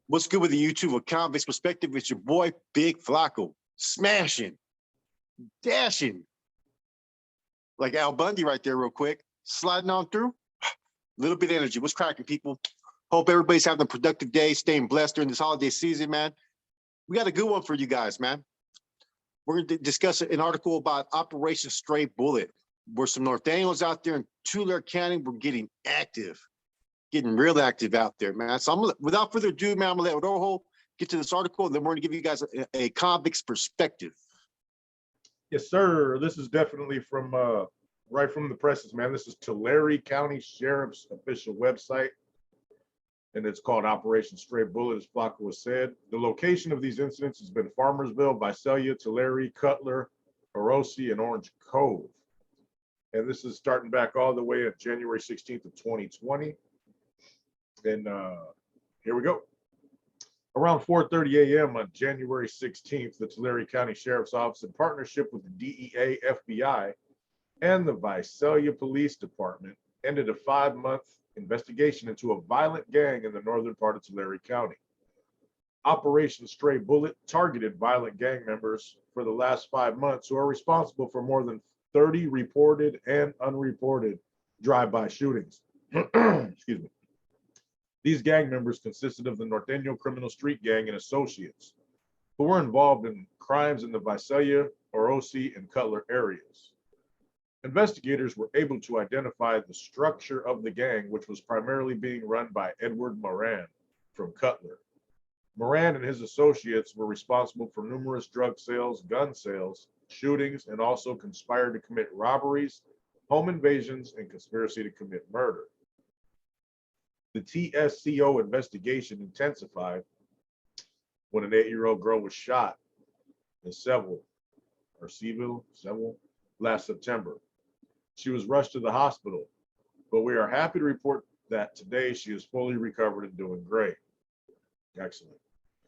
What's good with the YouTube of Convicts Perspective? It's your boy, Big Flacco, smashing, dashing, like Al Bundy right there real quick, sliding on through. Little bit of energy. What's cracking, people? Hope everybody's having a productive day, staying blessed during this holiday season, man. We got a good one for you guys, man. We're going to discuss an article about Operation Stray Bullet, where some North Daniels out there in Tulare County were getting active. Getting real active out there, man. So without further ado, man, I'm gonna let Rojo get to this article, and then we're gonna give you guys a convict's perspective. Yes, sir. This is definitely from right from the presses, man. This is Tulare County Sheriff's official website, and it's called Operation Stray Bullet, as Flacco has said. The location of these incidents has been Farmersville, Visalia, Tulare, Cutler, Orosi, and Orange Cove. And this is starting back all the way at January 16th of 2020. And here we go. Around 4:30 a.m. on January 16th, the Tulare County Sheriff's Office, in partnership with the DEA, FBI, and the Visalia Police Department, ended a 5-month investigation into a violent gang in the northern part of Tulare County. Operation Stray Bullet targeted violent gang members for the last 5 months who are responsible for more than 30 reported and unreported drive-by shootings. Excuse me. These gang members consisted of the Norteño Criminal Street Gang and associates, who were involved in crimes in the Visalia, Orosi, and Cutler areas. Investigators were able to identify the structure of the gang, which was primarily being run by Edward Moran from Cutler. Moran and his associates were responsible for numerous drug sales, gun sales, shootings, and also conspired to commit robberies, home invasions, and conspiracy to commit murder. The TSCO investigation intensified when an 8-year-old girl was shot in Seville last September. She was rushed to the hospital, but we are happy to report that today she is fully recovered and doing great. Excellent.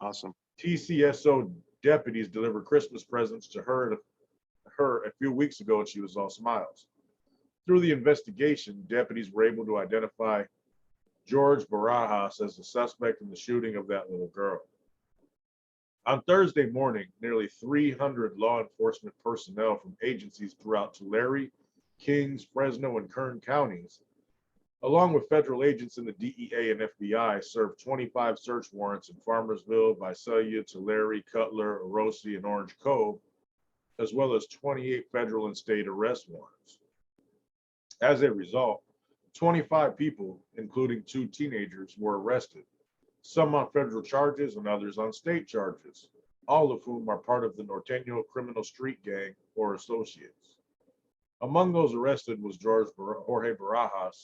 Awesome. TCSO deputies delivered Christmas presents to her a few weeks ago, and she was all smiles. Through the investigation, deputies were able to identify George Barajas as the suspect in the shooting of that little girl. On Thursday morning, nearly 300 law enforcement personnel from agencies throughout Tulare, Kings, Fresno, and Kern counties, along with federal agents in the DEA and FBI, served 25 search warrants in Farmersville, Visalia, Tulare, Cutler, Orosi, and Orange Cove, as well as 28 federal and state arrest warrants. As a result, 25 people, including 2 teenagers, were arrested, some on federal charges and others on state charges, all of whom are part of the Norteño Criminal Street Gang or associates. Among those arrested was George Barajas,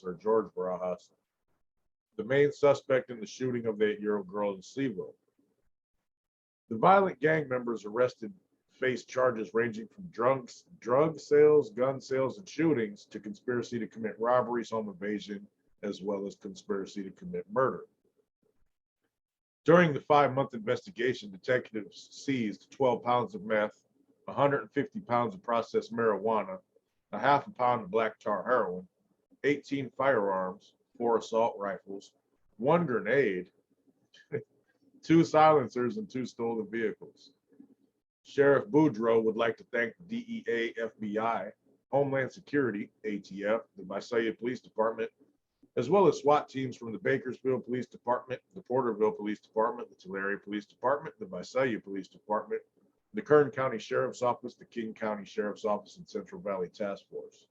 the main suspect in the shooting of the 8-year-old girl in Seville. The violent gang members arrested faced charges ranging from drug sales, gun sales, and shootings to conspiracy to commit robberies, home invasion, as well as conspiracy to commit murder. During the 5-month investigation, detectives seized 12 pounds of meth, 150 pounds of processed marijuana, a half a pound of black tar heroin, 18 firearms, 4 assault rifles, 1 grenade, 2 silencers, and 2 stolen vehicles. Sheriff Boudreaux would like to thank the DEA, FBI, Homeland Security, ATF, the Visalia Police Department, as well as SWAT teams from the Bakersfield Police Department, the Porterville Police Department, the Tulare Police Department, the Visalia Police Department, the Kern County Sheriff's Office, the King County Sheriff's Office, and Central Valley Task Force.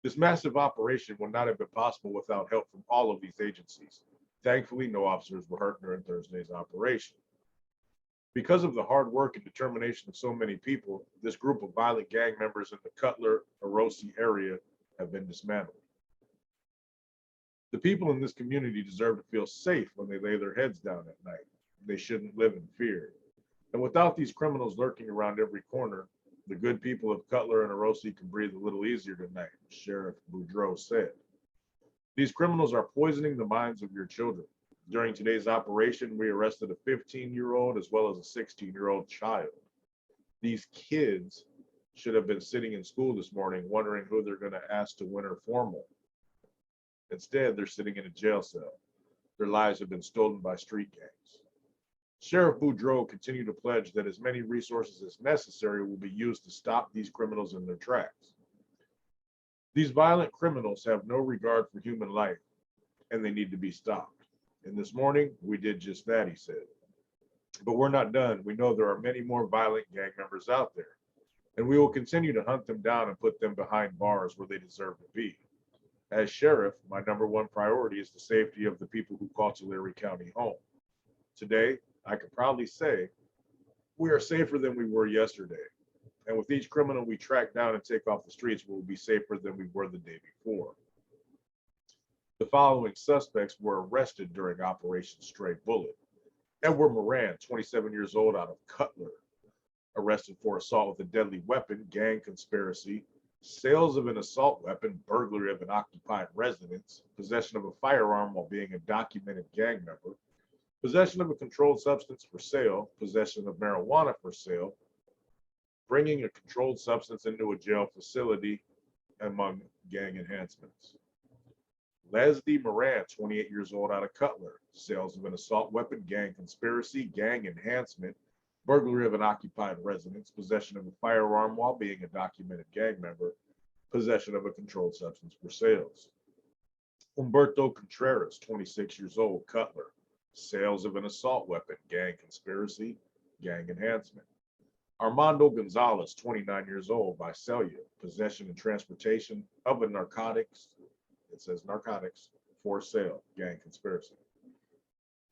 This massive operation would not have been possible without help from all of these agencies. Thankfully, no officers were hurt during Thursday's operation. Because of the hard work and determination of so many people, this group of violent gang members in the Cutler, Orosi area have been dismantled. The people in this community deserve to feel safe when they lay their heads down at night. They shouldn't live in fear. And without these criminals lurking around every corner, the good people of Cutler and Orosi can breathe a little easier tonight, Sheriff Boudreaux said. These criminals are poisoning the minds of your children. During today's operation, we arrested a 15-year-old as well as a 16-year-old child. These kids should have been sitting in school this morning wondering who they're going to ask to winter formal. Instead, they're sitting in a jail cell. Their lives have been stolen by street gangs. Sheriff Boudreaux continued to pledge that as many resources as necessary will be used to stop these criminals in their tracks. These violent criminals have no regard for human life, and they need to be stopped. And this morning, we did just that, he said. But we're not done. We know there are many more violent gang members out there, and we will continue to hunt them down and put them behind bars where they deserve to be. As sheriff, my number one priority is the safety of the people who call Tulare County home. Today, I can proudly say we are safer than we were yesterday. And with each criminal we track down and take off the streets, we will be safer than we were the day before. The following suspects were arrested during Operation Stray Bullet. Edward Moran, 27 years old, out of Cutler, arrested for assault with a deadly weapon, gang conspiracy, sales of an assault weapon, burglary of an occupied residence, possession of a firearm while being a documented gang member, possession of a controlled substance for sale, possession of marijuana for sale, bringing a controlled substance into a jail facility, among gang enhancements. Leslie Moran, 28 years old, out of Cutler, sales of an assault weapon, gang conspiracy, gang enhancement, burglary of an occupied residence, possession of a firearm while being a documented gang member, possession of a controlled substance for sales. Humberto Contreras, 26 years old, Cutler, sales of an assault weapon, gang conspiracy, gang enhancement. Armando Gonzalez, 29 years old, Visalia, possession and transportation of a narcotics, it says narcotics, for sale, gang conspiracy.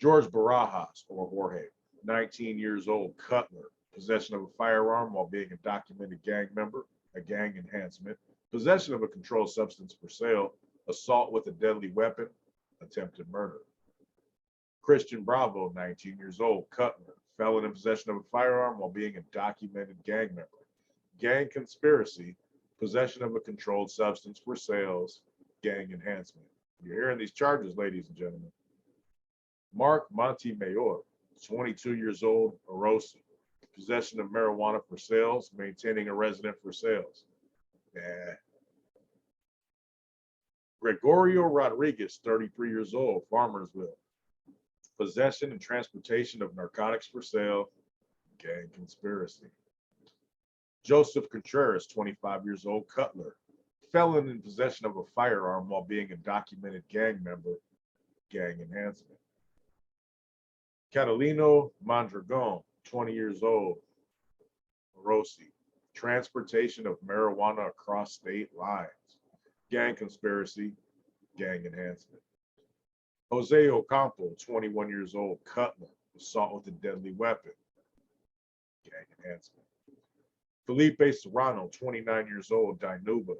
George Barajas, or Jorge, 19 years old, Cutler, possession of a firearm while being a documented gang member, a gang enhancement, possession of a controlled substance for sale, assault with a deadly weapon, attempted murder. Christian Bravo, 19 years old, Cutler, felon in possession of a firearm while being a documented gang member, gang conspiracy, possession of a controlled substance for sales, gang enhancement. You're hearing these charges, ladies and gentlemen. Mark Montemayor, 22 years old, Orosi, possession of marijuana for sales, maintaining a resident for sales. Gregorio Rodriguez, 33 years old, Farmersville, possession and transportation of narcotics for sale, gang conspiracy. Joseph Contreras, 25 years old, Cutler, felon in possession of a firearm while being a documented gang member, gang enhancement. Catalino Mondragon, 20 years old, Rossi, transportation of marijuana across state lines, gang conspiracy, gang enhancement. Jose Ocampo, 21 years old, Cutler, assault with a deadly weapon, gang enhancement. Felipe Serrano, 29 years old, Dinuba,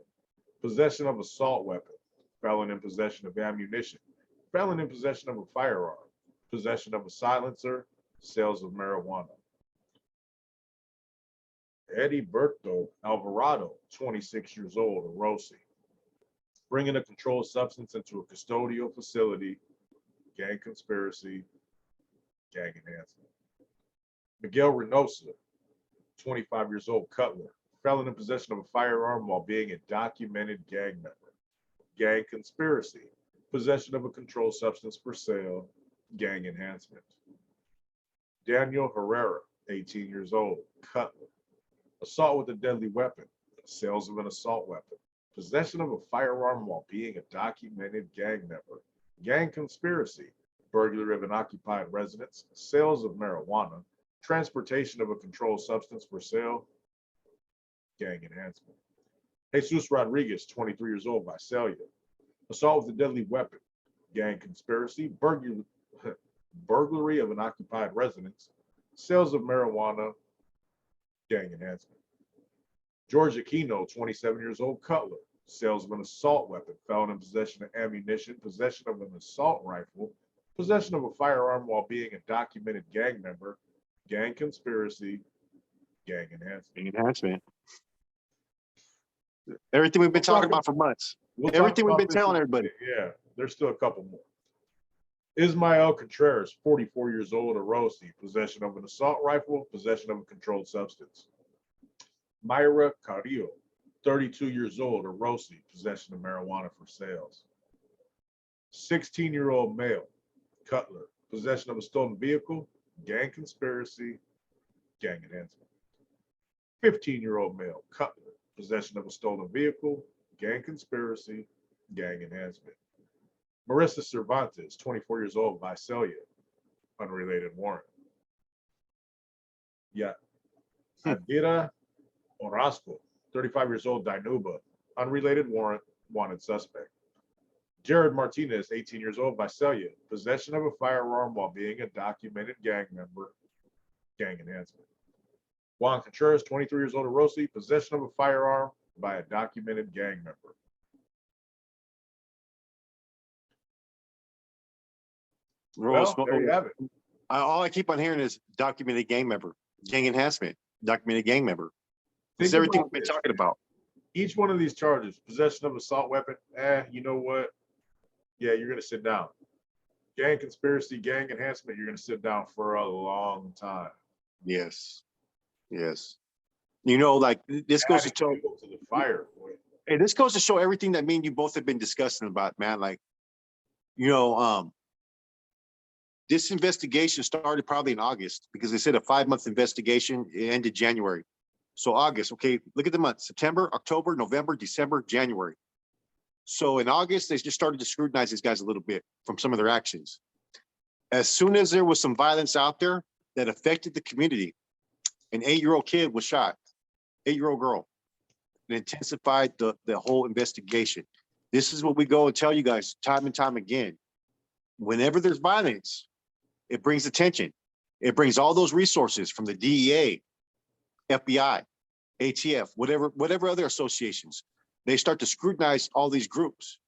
possession of assault weapon, felon in possession of ammunition, felon in possession of a firearm, possession of a silencer, sales of marijuana. Eddie Berto Alvarado, 26 years old, Orosi, bringing a controlled substance into a custodial facility, gang conspiracy, gang enhancement. Miguel Reynosa, 25 years old, Cutler, felon in possession of a firearm while being a documented gang member, gang conspiracy, possession of a controlled substance for sale, gang enhancement. Daniel Herrera, 18 years old, Cutler, assault with a deadly weapon, sales of an assault weapon, possession of a firearm while being a documented gang member, gang conspiracy, burglary of an occupied residence, sales of marijuana, transportation of a controlled substance for sale, gang enhancement. Jesus Rodriguez, 23 years old, Visalia, assault with a deadly weapon, gang conspiracy, burglary of an occupied residence, sales of marijuana, gang enhancement. George Aquino, 27 years old, Cutler, sales of an assault weapon, felon in possession of ammunition, possession of an assault rifle, possession of a firearm while being a documented gang member, gang conspiracy, gang enhancement. Gang enhancement. Everything we've been talking about for months. Everything we've been telling everybody. Yeah, there's still a couple more. Ismael Contreras, 44 years old, Orosi, possession of an assault rifle, possession of a controlled substance. Myra Carrillo, 32 years old, Orosi, possession of marijuana for sales. 16-year-old male, Cutler, possession of a stolen vehicle, gang conspiracy, gang enhancement. 15-year-old male, Cutler, possession of a stolen vehicle, gang conspiracy, gang enhancement. Marissa Cervantes, 24 years old, Visalia, unrelated warrant. Yeah. Adira Orozco, 35 years old, Dinuba, unrelated warrant, wanted suspect. Jared Martinez, 18 years old, Visalia, possession of a firearm while being a documented gang member, gang enhancement. Juan Contreras, 23 years old, Rossi, possession of a firearm by a documented gang member. Well, there you have it. All I keep on hearing is documented gang member, gang enhancement, documented gang member. This is everything we've been talking about. Each one of these charges, possession of assault weapon, you know what? Yeah, you're going to sit down. Gang conspiracy, gang enhancement, you're going to sit down for a long time. Yes. Yes. You know, like this goes to show the fire. Hey, this goes to show everything that me and you both have been discussing about, man. Like, you know, this investigation started probably in August because they said a 5-month investigation. It ended January. So August, okay, look at the month: September, October, November, December, January. So in August, they just started to scrutinize these guys a little bit from some of their actions. As soon as there was some violence out there that affected the community, an 8-year-old kid was shot, 8-year-old girl. It intensified the whole investigation. This is what we go and tell you guys time and time again. Whenever there's violence, it brings attention. It brings all those resources from the DEA, FBI, ATF, whatever other associations. They start to scrutinize all these groups.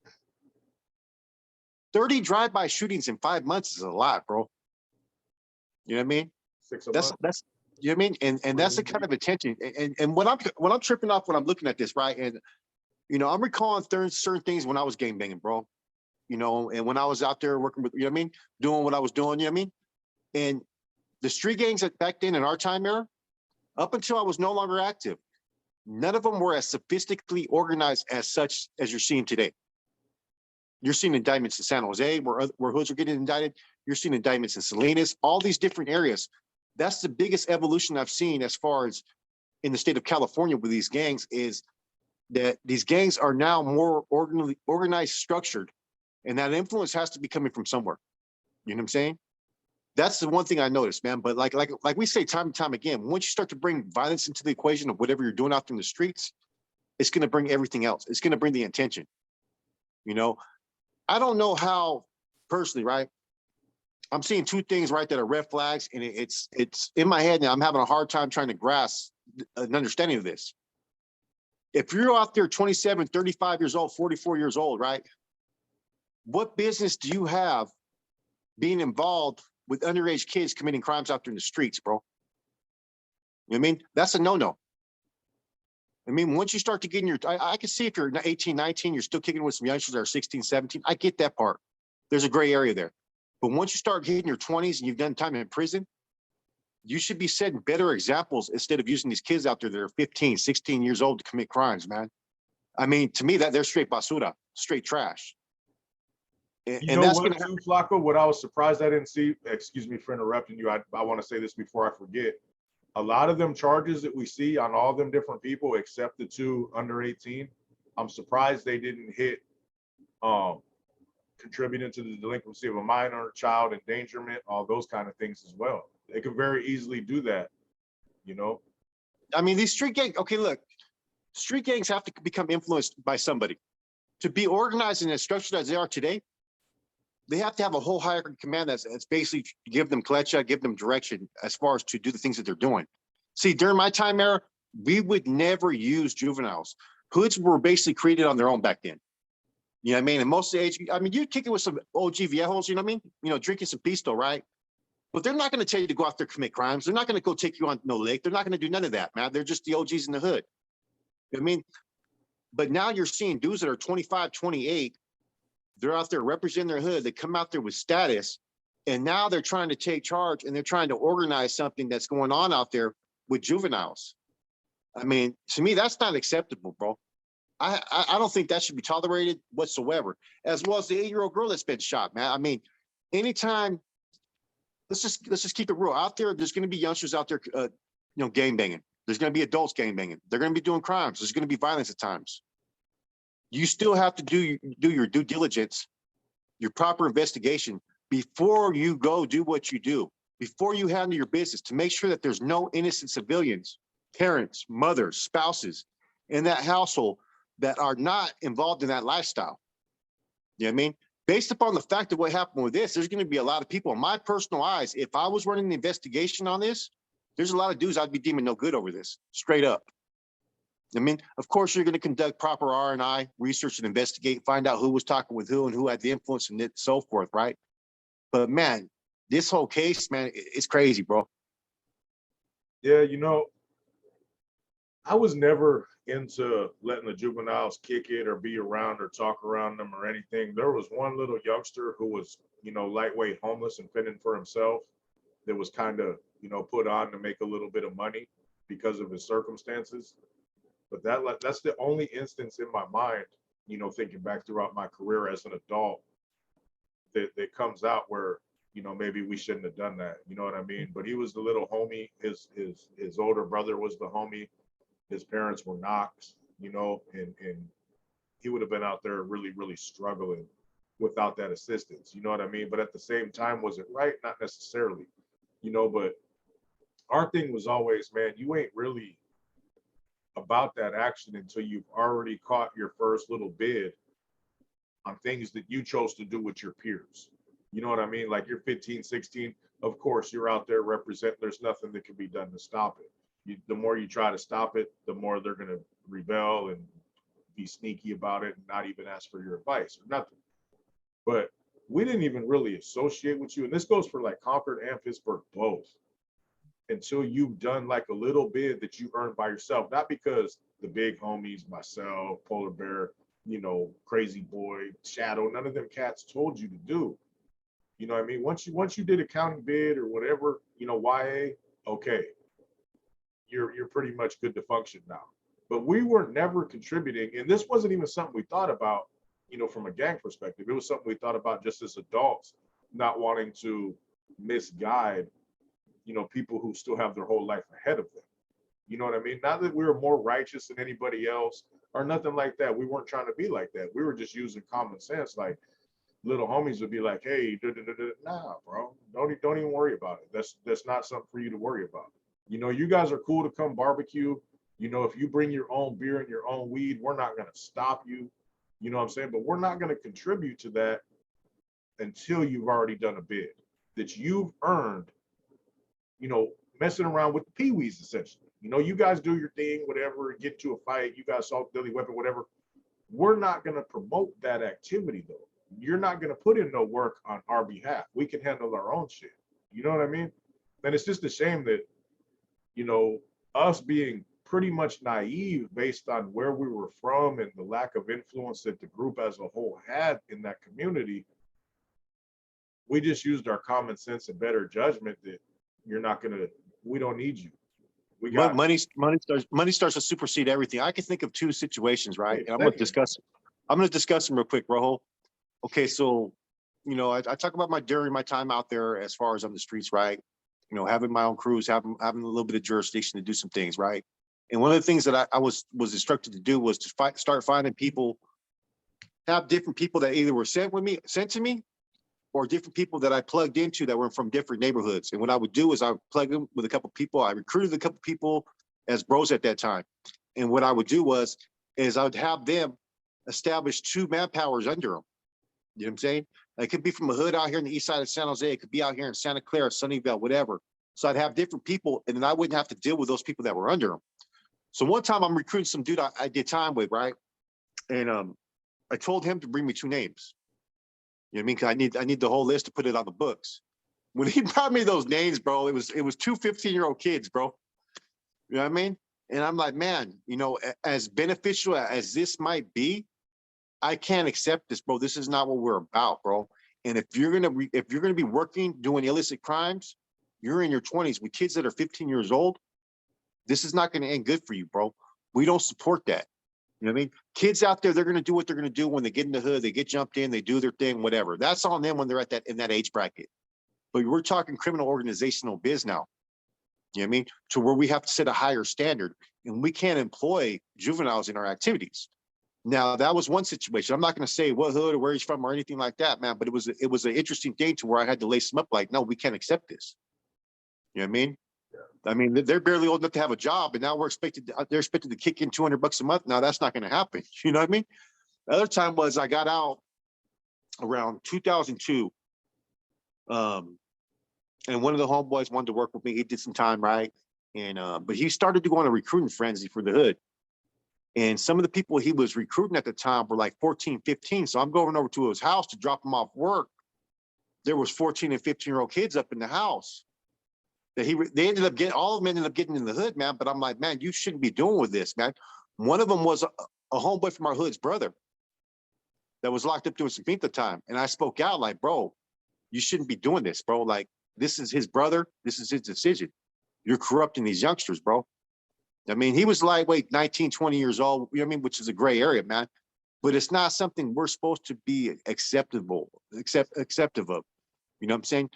30 drive-by shootings in 5 months is a lot, bro. You know what I mean? 6 a month. That's you know what I mean? And that's the kind of attention. And when I'm tripping off when I'm looking at this, right? And you know, I'm recalling certain things when I was gang banging, bro. You know, and when I was out there working with, you know what I mean, doing what I was doing, you know what I mean? And the street gangs that back then in our time era, up until I was no longer active, none of them were as sophisticatedly organized as such as you're seeing today. You're seeing indictments in San Jose where hoods are getting indicted. You're seeing indictments in Salinas, all these different areas. That's the biggest evolution I've seen as far as in the state of California with these gangs, is that these gangs are now more organized, structured, and that influence has to be coming from somewhere. You know what I'm saying? That's the one thing I noticed, man. But like we say time and time again, once you start to bring violence into the equation of whatever you're doing out there in the streets, it's going to bring everything else. It's going to bring the intention. You know, I don't know how personally, right? I'm seeing two things, right, that are red flags, and it's in my head now. I'm having a hard time trying to grasp an understanding of this. If you're out there 27, 35 years old, 44 years old, right? What business do you have being involved with underage kids committing crimes out there in the streets, bro? You know what I mean? That's a no-no. I mean, once you start to get in your, I can see if you're 18, 19, you're still kicking with some youngsters that are 16, 17. I get that part. There's a gray area there. But once you start hitting your 20s and you've done time in prison, you should be setting better examples instead of using these kids out there that are 15, 16 years old to commit crimes, man. I mean, to me, that they're straight basura, straight trash. And that's what too, Flacco, what I was surprised I didn't see, excuse me for interrupting you. I want to say this before I forget. A lot of them charges that we see on all them different people, except the 2 under 18, I'm surprised they didn't hit contributing to the delinquency of a minor, child endangerment, all those kind of things as well. They could very easily do that, you know? I mean, these street gangs, okay, look, street gangs have to become influenced by somebody. To be organized and as structured as they are today, they have to have a whole hierarchy command that's basically give them klecha, give them direction as far as to do the things that they're doing. See, during my time era, we would never use juveniles. Hoods were basically created on their own back then. You know what I mean? And most of the age, I mean, you kick it with some OG viejos, you know what I mean? You know, drinking some pisto, right? But they're not going to tell you to go out there and commit crimes. They're not going to go take you on no lake. They're not going to do none of that, man. They're just the OGs in the hood. You know what I mean? But now you're seeing dudes that are 25, 28. They're out there representing their hood. They come out there with status, and now they're trying to take charge and they're trying to organize something that's going on out there with juveniles. I mean, to me, that's not acceptable, bro. I don't think that should be tolerated whatsoever, as well as the 8-year-old girl that's been shot, man. I mean, anytime, let's just keep it real. Out there, there's going to be youngsters out there, gang banging. There's going to be adults gang banging. They're going to be doing crimes. There's going to be violence at times. You still have to do your due diligence, your proper investigation before you go do what you do, before you handle your business, to make sure that there's no innocent civilians, parents, mothers, spouses in that household that are not involved in that lifestyle. You know what I mean? Based upon the fact of what happened with this, there's going to be a lot of people, in my personal eyes, if I was running the investigation on this, there's a lot of dudes I'd be deeming no good over this, straight up. I mean, of course, you're going to conduct proper R&I, research and investigate, find out who was talking with who and who had the influence and so forth, right? But man, this whole case, man, it's crazy, bro. Yeah, you know, I was never into letting the juveniles kick it or be around or talk around them or anything. There was one little youngster who was, lightweight homeless and fending for himself, that was kind of, put on to make a little bit of money because of his circumstances. But that's the only instance in my mind, thinking back throughout my career as an adult, that comes out where, maybe we shouldn't have done that. You know what I mean? But he was the little homie. His older brother was the homie. His parents were knocks, and he would have been out there really, really struggling without that assistance. You know what I mean? But at the same time, was it right? Not necessarily, but our thing was always, man, you ain't really about that action until you've already caught your first little bid on things that you chose to do with your peers. You know what I mean? Like, you're 15, 16, of course, you're out there representing. There's nothing that can be done to stop it. The more you try to stop it, the more they're going to rebel and be sneaky about it and not even ask for your advice or nothing. But we didn't even really associate with you. And this goes for like Concord and Pittsburgh both, until you've done like a little bit that you earned by yourself. Not because the big homies, myself, Polar Bear, Crazy Boy, Shadow, none of them cats told you to do. You know what I mean? Once you did a county bid or whatever, YA, okay, you're pretty much good to function now. But we were never contributing, and this wasn't even something we thought about, from a gang perspective. It was something we thought about just as adults, not wanting to misguide, people who still have their whole life ahead of them. You know what I mean? Not that we were more righteous than anybody else or nothing like that. We weren't trying to be like that. We were just using common sense. Like, little homies would be like, hey, nah, bro, don't even worry about it. That's not something for you to worry about. You guys are cool to come barbecue. If you bring your own beer and your own weed, we're not going to stop you. You know what I'm saying? But we're not going to contribute to that until you've already done a bid that you've earned, messing around with the peewees, essentially. You guys do your thing, whatever, get to a fight, you guys assault, deadly weapon, whatever. We're not going to promote that activity, though. You're not going to put in no work on our behalf. We can handle our own shit. You know what I mean? And it's just a shame that, us being pretty much naive based on where we were from and the lack of influence that the group as a whole had in that community, we just used our common sense and better judgment that we don't need you. We got money starts to supersede everything. I can think of two situations, right? And I'm going to discuss them real quick, Rojo. Okay, so I talk about during my time out there as far as on the streets, right? Having my own crews, having a little bit of jurisdiction to do some things, right? And one of the things that I was instructed to do was to start finding people, have different people that either were sent to me, or different people that I plugged into that were from different neighborhoods. And what I would do is I would plug them with a couple of people. I recruited a couple of people as bros at that time. And what I would do is I would have them establish two manpowers under them. You know what I'm saying? It could be from a hood out here in the east side of San Jose. It could be out here in Santa Clara, Sunnyvale, whatever. So I'd have different people, and then I wouldn't have to deal with those people that were under them. So one time I'm recruiting some dude I did time with, right? And I told him to bring me two names. You know what I mean? Because I need the whole list to put it on the books. When he brought me those names, bro, it was two 15-year-old kids, bro. You know what I mean? And I'm like, man, as beneficial as this might be, I can't accept this, bro. This is not what we're about, bro. And if you're gonna be working doing illicit crimes, you're in your 20s with kids that are 15 years old. This is not going to end good for you, bro. We don't support that. You know what I mean? Kids out there, they're going to do what they're going to do when they get in the hood, they get jumped in, they do their thing, whatever. That's on them when they're at that in that age bracket. But we're talking criminal organizational biz now. You know what I mean? To where we have to set a higher standard, and we can't employ juveniles in our activities. Now, that was one situation. I'm not going to say what hood or where he's from or anything like that, man. But it was an interesting thing to where I had to lace them up like, no, we can't accept this. You know what I mean? I mean, they're barely old enough to have a job, and now they're expected to kick in $200 a month. Now that's not going to happen. You know what I mean? The other time was I got out around 2002, and one of the homeboys wanted to work with me. He did some time, right? And but he started to go on a recruiting frenzy for the hood. And some of the people he was recruiting at the time were like 14, 15. So I'm going over to his house to drop him off work. There was 14 and 15-year-old kids up in the house that they ended up getting, all of them ended up getting in the hood, man. But I'm like, man, you shouldn't be doing with this, man. One of them was a homeboy from our hood's brother that was locked up doing some at the time. And I spoke out like, bro, you shouldn't be doing this, bro. Like, this is his brother. This is his decision. You're corrupting these youngsters, bro. I mean, he was lightweight, 19, 20 years old, you know what I mean, which is a gray area, man. But it's not something we're supposed to be acceptive of. You know what I'm saying?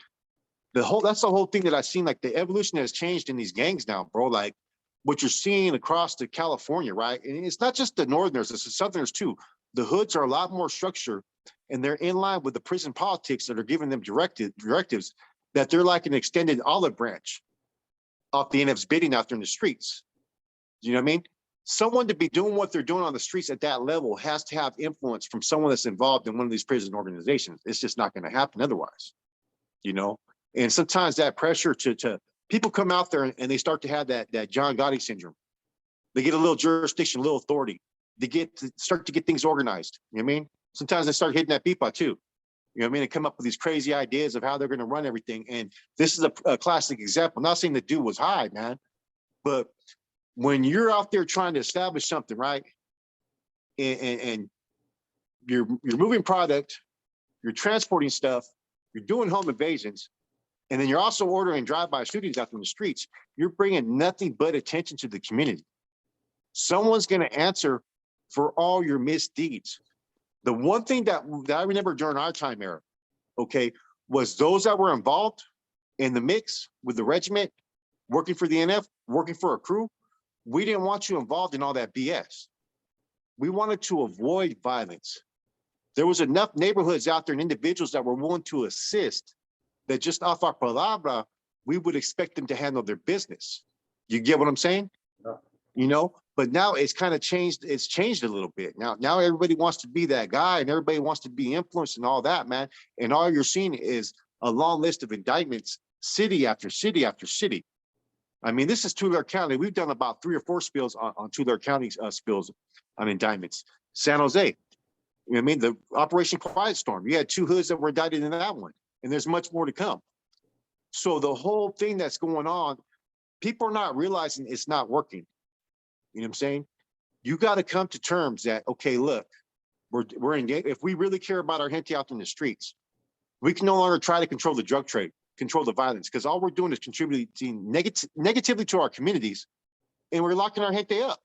That's the whole thing that I've seen. Like, the evolution has changed in these gangs now, bro. Like, what you're seeing across to California, right? And it's not just the Northerners, it's the Southerners too. The hoods are a lot more structured, and they're in line with the prison politics that are giving them directives that they're like an extended olive branch off the NF's bidding out there in the streets. You know what I mean? Someone to be doing what they're doing on the streets at that level has to have influence from someone that's involved in one of these prison organizations. It's just not going to happen otherwise, you know? And sometimes that pressure to people come out there and they start to have that John Gotti syndrome. They get a little jurisdiction, a little authority. They start to get things organized. You know what I mean? Sometimes they start hitting that beepa too. You know what I mean? They come up with these crazy ideas of how they're going to run everything. And this is a classic example. I'm not saying the dude was high, man, but when you're out there trying to establish something, right? And you're moving product, you're transporting stuff, you're doing home invasions, and then you're also ordering drive-by shootings out in the streets, you're bringing nothing but attention to the community. Someone's going to answer for all your misdeeds. The one thing that I remember during our time era, okay, was those that were involved in the mix with the regiment, working for the NF, working for a crew, we didn't want you involved in all that BS. We wanted to avoid violence. There was enough neighborhoods out there and individuals that were willing to assist that just off our palabra, we would expect them to handle their business. You get what I'm saying? Yeah. You know, but now it's kind of changed. It's changed a little bit. Now everybody wants to be that guy and everybody wants to be influenced and all that, man. And all you're seeing is a long list of indictments, city after city after city. I mean, this is Tulare County. We've done about 3 or 4 spills on Tulare County spills on indictments. San Jose, you know what I mean? The Operation Quiet Storm. You had 2 hoods that were indicted in that one, and there's much more to come. So the whole thing that's going on, people are not realizing it's not working. You know what I'm saying? You got to come to terms that, okay, look, we're engaged. If we really care about our gente out in the streets, we can no longer try to control the drug trade, control the violence, because all we're doing is contributing negatively to our communities, and we're locking our gente up.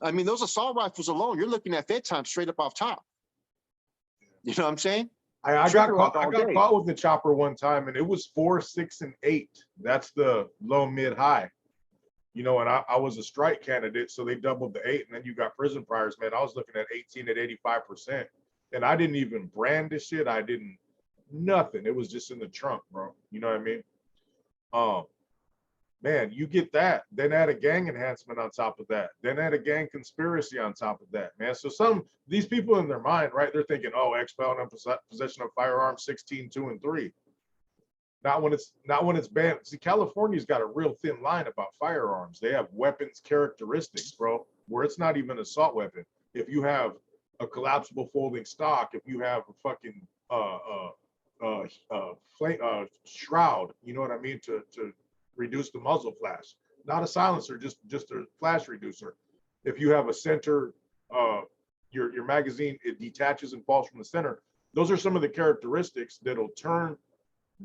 I mean, those assault rifles alone, you're looking at Fed time straight up off top. You know what I'm saying? I got caught with the chopper one time, and it was 4, 6, and 8. That's the low, mid, high. You know, and I was a strike candidate, so they doubled the 8, and then you got prison priors, man. I was looking at 18 at 85%, and I didn't even brand this shit. I didn't, nothing. It was just in the trunk, bro. You know what I mean? Man, you get that, then add a gang enhancement on top of that, then add a gang conspiracy on top of that, man. So these people in their mind, right, they're thinking, oh, X felon in possession of firearms, 16, 2, and 3. Not when it's banned. See, California's got a real thin line about firearms. They have weapons characteristics, bro, where it's not even an assault weapon. If you have a collapsible folding stock, if you have a fucking shroud, you know what I mean, to reduce the muzzle flash, not a silencer, just a flash reducer. If you have a center, your magazine, it detaches and falls from the center. Those are some of the characteristics that'll turn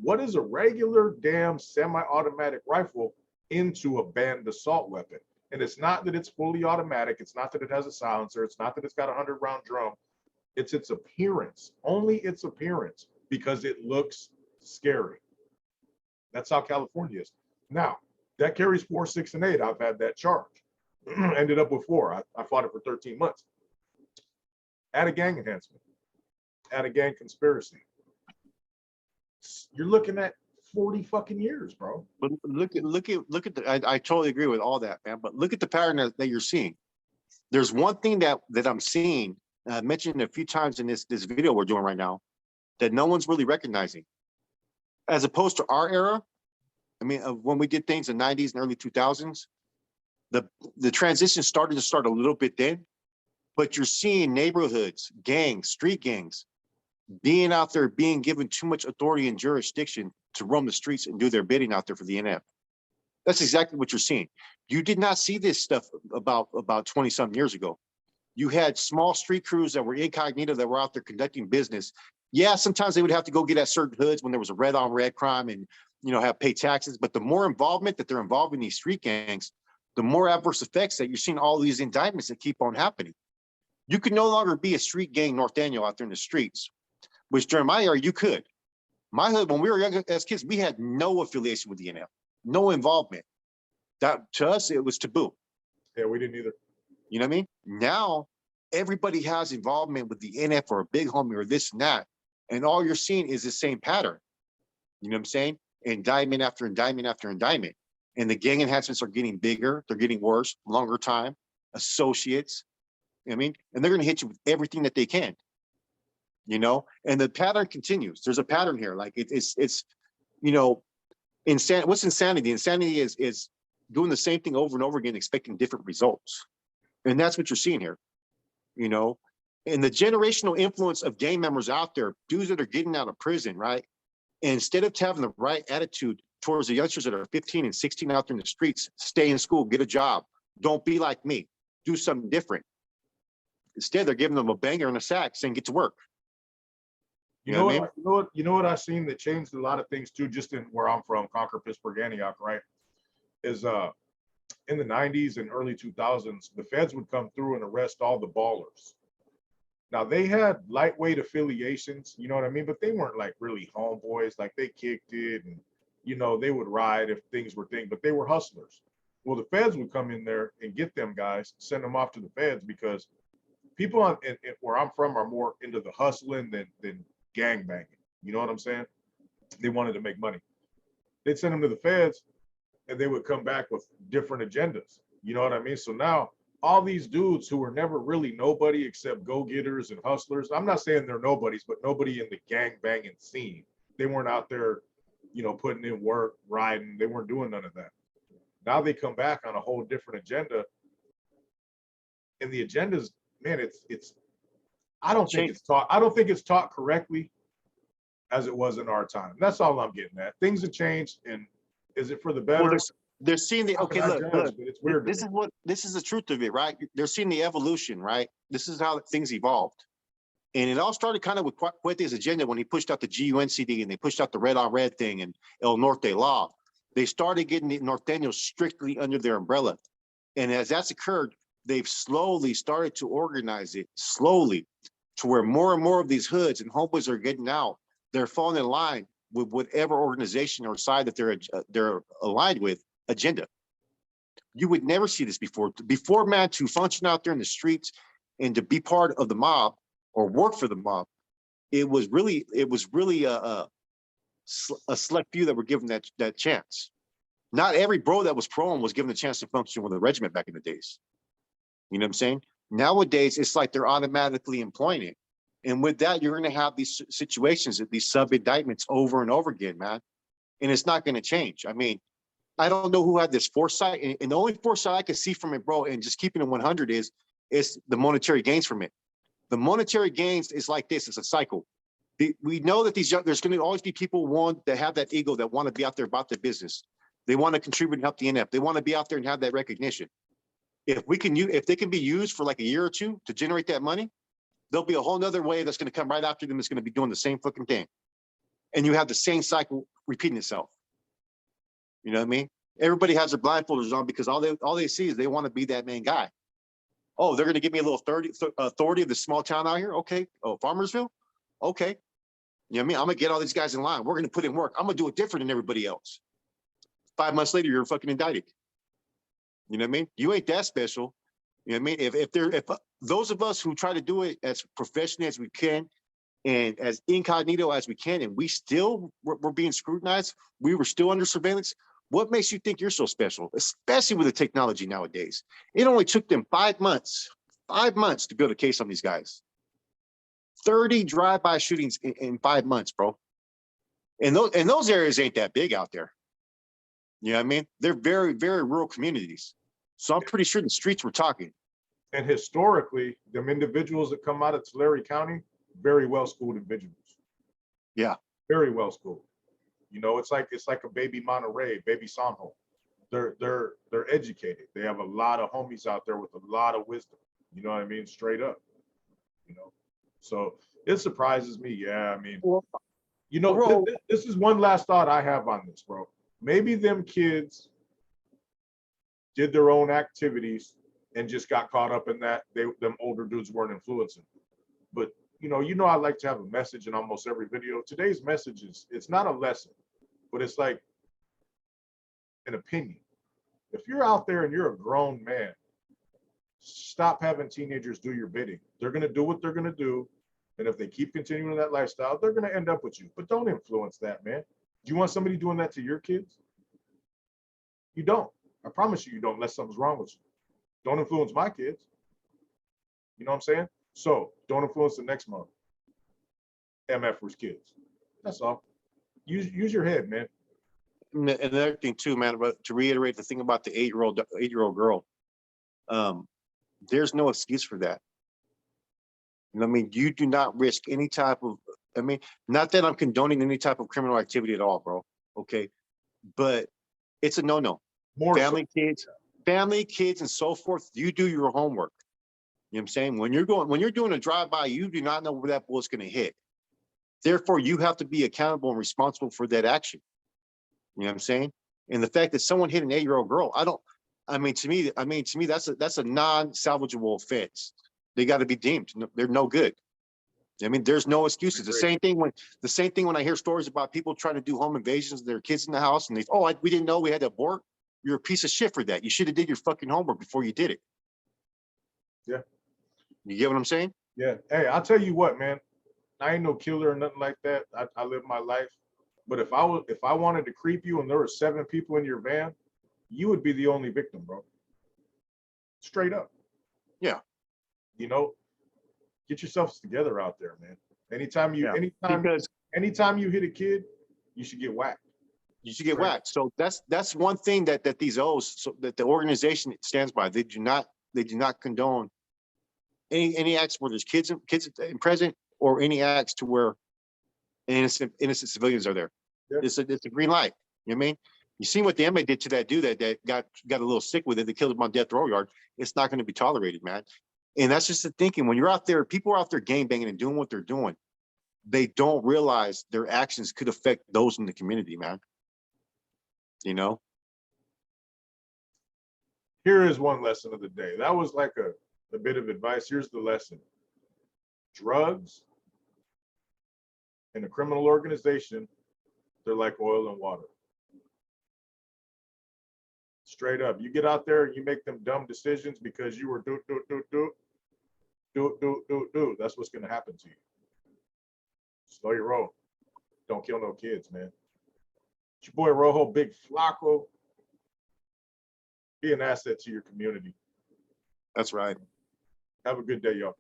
what is a regular damn semi-automatic rifle into a banned assault weapon. And it's not that it's fully automatic. It's not that it has a silencer. It's not that it's got a 100-round drum. It's its appearance, only its appearance, because it looks scary. That's how California is. Now, that carries 4, 6, and 8. I've had that charge. Ended up with 4. I fought it for 13 months. Add a gang enhancement. Add a gang conspiracy. You're looking at 40 fucking years, bro. But look at I totally agree with all that, man. But look at the pattern that you're seeing. There's one thing that I'm seeing, I mentioned a few times in this video we're doing right now, that no one's really recognizing. As opposed to our era, I mean, when we did things in the 90s and early 2000s, the transition started a little bit then, but you're seeing neighborhoods, gangs, street gangs, being out there, being given too much authority and jurisdiction to roam the streets and do their bidding out there for the NF. That's exactly what you're seeing. You did not see this stuff about 20-something years ago. You had small street crews that were incognito that were out there conducting business. Yeah, sometimes they would have to go get at certain hoods when there was a red on red crime and, you know, have pay taxes. But the more involvement that they're involved in these street gangs, the more adverse effects that you're seeing all these indictments that keep on happening. You could no longer be a street gang North Daniel out there in the streets, which during my era you could. My hood, when we were young as kids, we had no affiliation with the NF, no involvement. That to us, it was taboo. Yeah, we didn't either. You know what I mean? Now everybody has involvement with the NF or a big homie or this and that. And all you're seeing is the same pattern. You know what I'm saying? Indictment after indictment after indictment. And the gang enhancements are getting bigger, they're getting worse, longer time, associates. You know what I mean? And they're gonna hit you with everything that they can. You know, and the pattern continues. There's a pattern here. Like it's you know, what's insanity? Insanity is doing the same thing over and over again, expecting different results. And that's what you're seeing here, you know, and the generational influence of gang members out there, dudes that are getting out of prison, right? And instead of having the right attitude towards the youngsters that are 15 and 16 out there in the streets, stay in school, get a job, don't be like me, do something different. Instead, they're giving them a banger and a sack saying, get to work. You know what I've seen that changed a lot of things too, just in where I'm from, Concord, Pittsburgh, Antioch, right? Is in the 90s and early 2000s, the feds would come through and arrest all the ballers. Now they had lightweight affiliations, you know what I mean? But they weren't like really homeboys, like they kicked it and, you know, they would ride if things were things, but they were hustlers. Well, the feds would come in there and get them guys, send them off to the feds because people where I'm from are more into the hustling than gang banging. You know what I'm saying? They wanted to make money. They'd send them to the feds and they would come back with different agendas. You know what I mean? So now all these dudes who were never really nobody except go-getters and hustlers, I'm not saying they're nobodies, but nobody in the gang banging scene. They weren't out there, you know, putting in work, riding. They weren't doing none of that. Now they come back on a whole different agenda. And the agendas, man, it's I don't think it's taught correctly as it was in our time. That's all I'm getting at. Things have changed, and is it for the better? Well, they're seeing the okay. Look, it's weird. This is the truth of it, right? They're seeing the evolution, right? This is how things evolved, and it all started kind of with Cuete's agenda when he pushed out the GUNCD and they pushed out the red on red thing and El Norte law. They started getting the Norteños strictly under their umbrella, and as that's occurred, they've slowly started to organize it slowly to where more and more of these hoods and homeboys are getting out. They're falling in line with whatever organization or side that they're aligned with agenda. You would never see this before. Before, man, to function out there in the streets and to be part of the mob or work for the mob, it was really a select few that were given that chance. Not every bro that was prone was given a chance to function with a regiment back in the days. You know what I'm saying? Nowadays, it's like they're automatically employing it. And with that, you're going to have these situations, these sub-indictments over and over again, man. And it's not going to change. I mean, I don't know who had this foresight. And the only foresight I could see from it, bro, and just keeping it 100 is the monetary gains from it. The monetary gains is like this. It's a cycle. We know that there's going to always be people that have that ego that want to be out there about their business. They want to contribute and help the NF. They want to be out there and have that recognition. If they can be used for like a year or two to generate that money, there'll be a whole nother wave that's going to come right after them that's going to be doing the same fucking thing. And you have the same cycle repeating itself. You know what I mean? Everybody has their blindfolders on because all they see is they want to be that main guy. Oh, they're going to give me a little authority of the small town out here. Okay. Oh, Farmersville. Okay. You know what I mean? I'm going to get all these guys in line. We're going to put in work. I'm going to do it different than everybody else. 5 months later, you're fucking indicted. You know what I mean? You ain't that special. You know what I mean? If those of us who try to do it as professionally as we can and as incognito as we can, and we're being scrutinized, we were still under surveillance. What makes you think you're so special, especially with the technology nowadays? It only took them 5 months to build a case on these guys. 30 drive-by shootings in 5 months, bro. And those areas ain't that big out there. You know what I mean? They're very, very rural communities. So I'm pretty sure the streets were talking. And historically, them individuals that come out of Tulare County, very well-schooled individuals. Yeah. Very well-schooled. You know, it's like a baby Monterey, baby Sanjo. They're educated. They have a lot of homies out there with a lot of wisdom. You know what I mean? Straight up. You know, so it surprises me. Yeah, I mean, you know, this is one last thought I have on this, bro. Maybe them kids did their own activities and just got caught up in that. Them older dudes weren't influencing. But you know, I like to have a message in almost every video. Today's message it's not a lesson, but it's like an opinion. If you're out there and you're a grown man, stop having teenagers do your bidding. They're going to do what they're going to do. And if they keep continuing that lifestyle, they're going to end up with you. But don't influence that, man. Do you want somebody doing that to your kids? You don't. I promise you don't, unless something's wrong with you. Don't influence my kids. You know what I'm saying? So don't influence the next month. MFers kids. That's all. Use your head, man. And another thing too, man, but to reiterate the thing about the 8-year-old girl, there's no excuse for that. You know what I mean? You do not risk any type of, I mean, not that I'm condoning any type of criminal activity at all, bro. Okay. But it's a no-no. Family, kids, and so forth. You do your homework. You know what I'm saying? When you're doing a drive-by, you do not know where that bullet's going to hit. Therefore, you have to be accountable and responsible for that action. You know what I'm saying? And the fact that someone hit an 8-year-old girl, to me, that's a non-salvageable offense. They got to be deemed. They're no good. I mean, there's no excuses. The same thing when I hear stories about people trying to do home invasions of their kids in the house, and we didn't know we had to abort. You're a piece of shit for that. You should have did your fucking homework before you did it. Yeah. You get what I'm saying? Yeah. Hey, I'll tell you what, man. I ain't no killer or nothing like that. I live my life. But if I wanted to creep you and there were 7 people in your van, you would be the only victim, bro. Straight up. Yeah. You know, get yourselves together out there, man. Anytime you hit a kid, you should get whacked. You should get whacked. So that's one thing that these O's, so that the organization stands by. They do not condone any acts where there's kids present, or any acts to where innocent civilians are there. Yeah. It's a green light. You know what I mean? You seen what the inmate did to that dude that got a little sick with it. They killed him on death row yard. It's not going to be tolerated, man. And that's just the thinking. When you're out there, people are out there gang banging and doing what they're doing. They don't realize their actions could affect those in the community, man. You know? Here is one lesson of the day. That was like a bit of advice. Here's the lesson. Drugs in a criminal organization, they're like oil and water. Straight up. You get out there and you make them dumb decisions because you were do. That's what's going to happen to you. Slow your roll. Don't kill no kids, man. It's your boy Rojo, Big Flacco. Be an asset to your community. That's right. Have a good day, y'all.